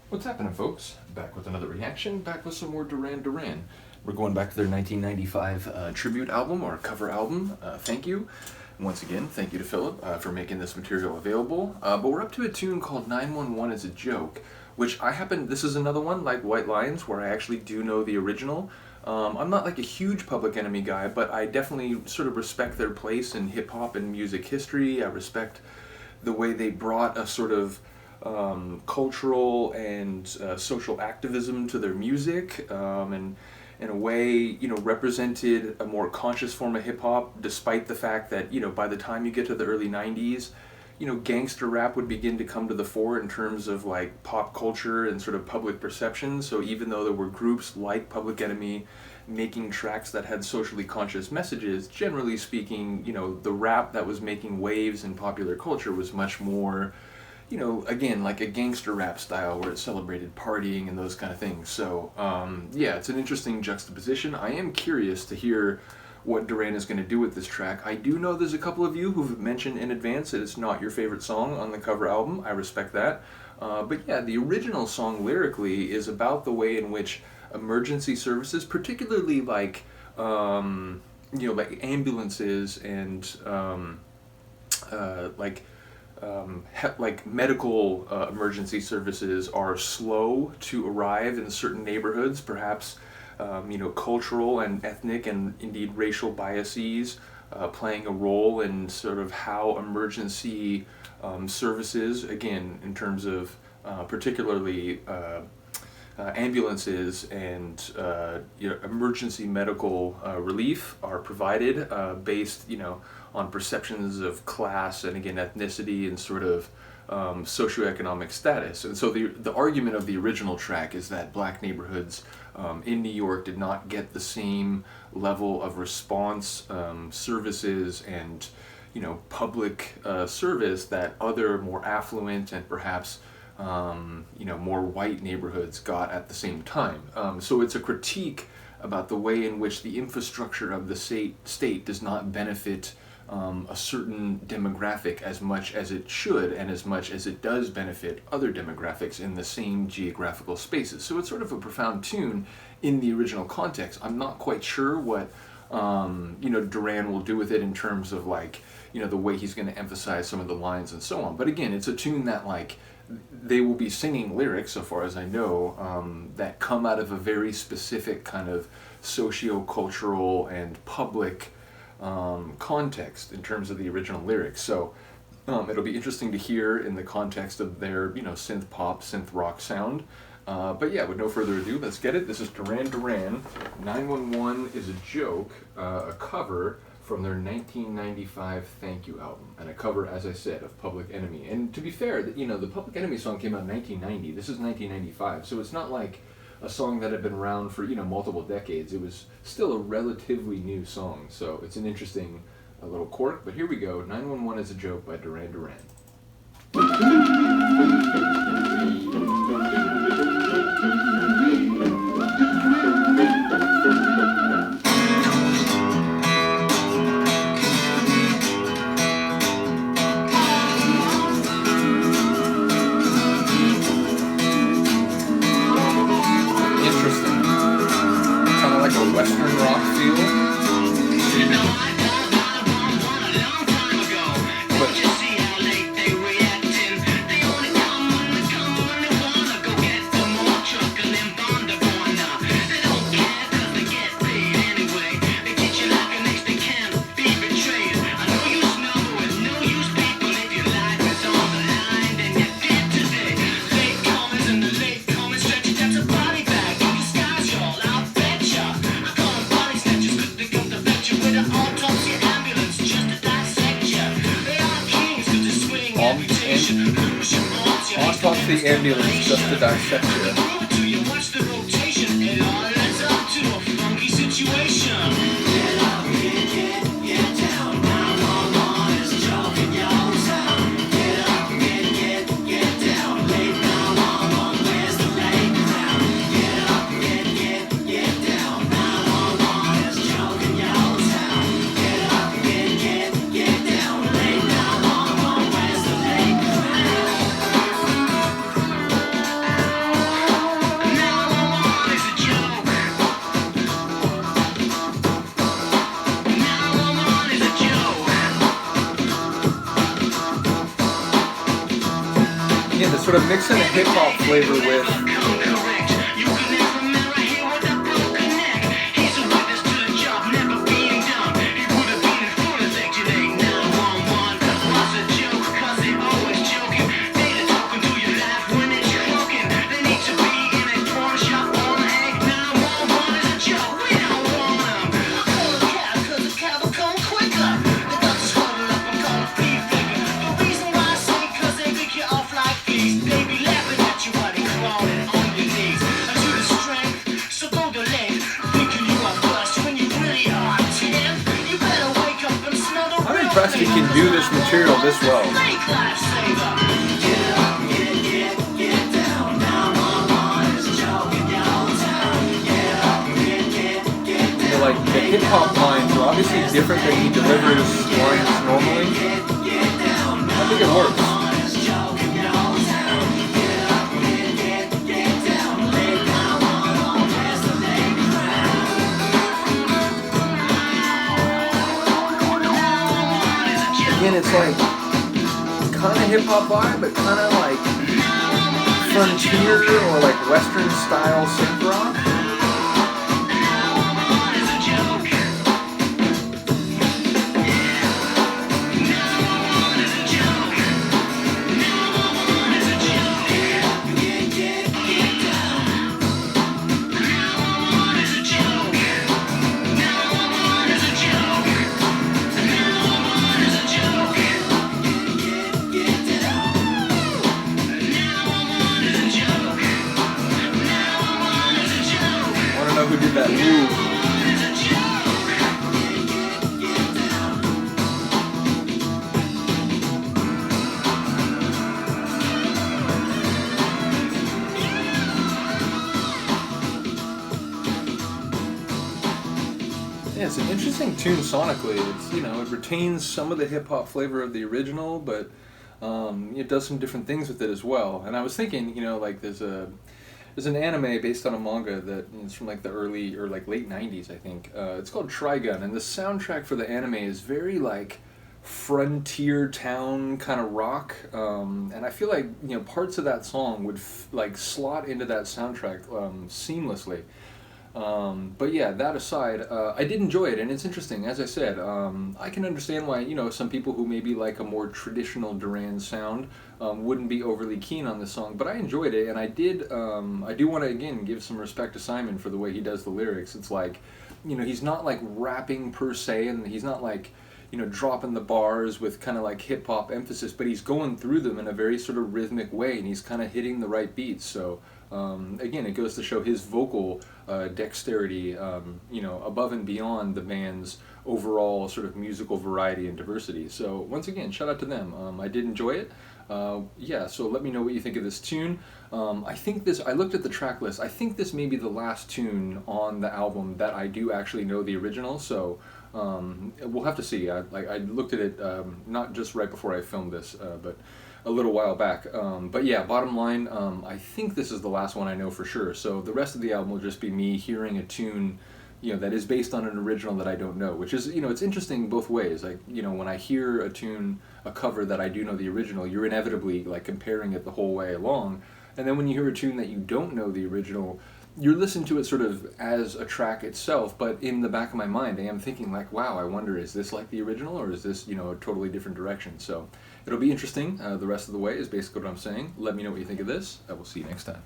What's happening, folks? Back with another reaction, back with some more Duran Duran. We're going back to their 1995 tribute album, or cover album. Thank you. Once again, thank you to Philip for making this material available. But we're up to a tune called 911 is a Joke, which this is another one, like White Lions, where I actually do know the original. I'm not like a huge Public Enemy guy, but I definitely sort of respect their place in hip-hop and music history. I respect the way they brought a sort of cultural and social activism to their music, and in a way, represented a more conscious form of hip hop, despite the fact that, by the time you get to the early 90s, gangster rap would begin to come to the fore in terms of like pop culture and sort of public perception. So even though there were groups like Public Enemy making tracks that had socially conscious messages, generally speaking, the rap that was making waves in popular culture was much more, again, like a gangster rap style where it celebrated partying and those kind of things. So, yeah, it's an interesting juxtaposition. I am curious to hear what Duran is going to do with this track. I do know there's a couple of you who've mentioned in advance that it's not your favorite song on the cover album. I respect that. But yeah, the original song lyrically is about the way in which emergency services, particularly like, like ambulances and like medical emergency services are slow to arrive in certain neighborhoods, perhaps cultural and ethnic and indeed racial biases playing a role in sort of how emergency services, again, in terms of particularly ambulances and emergency medical relief are provided based, on perceptions of class and again ethnicity and sort of socioeconomic status. And so the argument of the original track is that black neighborhoods in New York did not get the same level of response, services, and public service that other more affluent and perhaps more white neighborhoods got at the same time. So it's a critique about the way in which the infrastructure of the state does not benefit a certain demographic as much as it should, and as much as it does benefit other demographics in the same geographical spaces. So it's sort of a profound tune in the original context. I'm not quite sure what Duran will do with it in terms of like the way he's going to emphasize some of the lines and so on. But again, it's a tune that like they will be singing lyrics, so far as I know, that come out of a very specific kind of socio-cultural and public context in terms of the original lyrics. So it'll be interesting to hear in the context of their synth pop, synth rock sound. But yeah, with no further ado, let's get it. This is Duran Duran. 911 is a Joke, a cover from their 1995 Thank You album, and a cover, as I said, of Public Enemy. And to be fair, the Public Enemy song came out in 1990. This is 1995, so it's not like a song that had been around for multiple decades. It was still a relatively new song, so it's an interesting little quirk. But here we go. 911 is a Joke by Duran Duran. Western rock feel. The ambulance just to dissect you. sort of mixing a hip hop flavor with you can do this material this well. You know, like the hip hop lines are obviously different than he delivers lines normally. I think it works. Again, it's like kind of hip hop vibe, but kind of like frontier or like Western style synth rock. Who did that move? Yeah, it's an interesting tune sonically. It's, you know, it retains some of the hip hop flavor of the original, but it does some different things with it as well. And I was thinking, you know, like there's an anime based on a manga that is from like the early or like late 90s, I think. It's called Trigun, and the soundtrack for the anime is very like frontier town kind of rock. And I feel like, you know, parts of that song would like slot into that soundtrack seamlessly. But yeah, that aside, I did enjoy it, and it's interesting. As I said, I can understand why, you know, some people who maybe like a more traditional Duran sound wouldn't be overly keen on this song, but I enjoyed it, and I do want to, again, give some respect to Simon for the way he does the lyrics. It's like, you know, he's not like rapping per se, and he's not like, you know, dropping the bars with kind of like hip-hop emphasis, but he's going through them in a very sort of rhythmic way, and he's kind of hitting the right beats. So again, it goes to show his vocal dexterity, you know, above and beyond the band's overall sort of musical variety and diversity. So once again, shout out to them. I did enjoy it. Yeah, so let me know what you think of this tune. I think I looked at the track list, I think this may be the last tune on the album that I do actually know the original, so we'll have to see. I looked at it not just right before I filmed this, but a little while back. But yeah, bottom line, I think this is the last one I know for sure, so the rest of the album will just be me hearing a tune, you know, that is based on an original that I don't know, which is, you know, it's interesting both ways. Like, you know, when I hear a tune, a cover that I do know the original, you're inevitably like comparing it the whole way along, and then when you hear a tune that you don't know the original, you're listening to it sort of as a track itself, but in the back of my mind I am thinking like, wow, I wonder, is this like the original, or is this, you know, a totally different direction? So it'll be interesting. The rest of the way is basically what I'm saying. Let me know what you think of this. I will see you next time.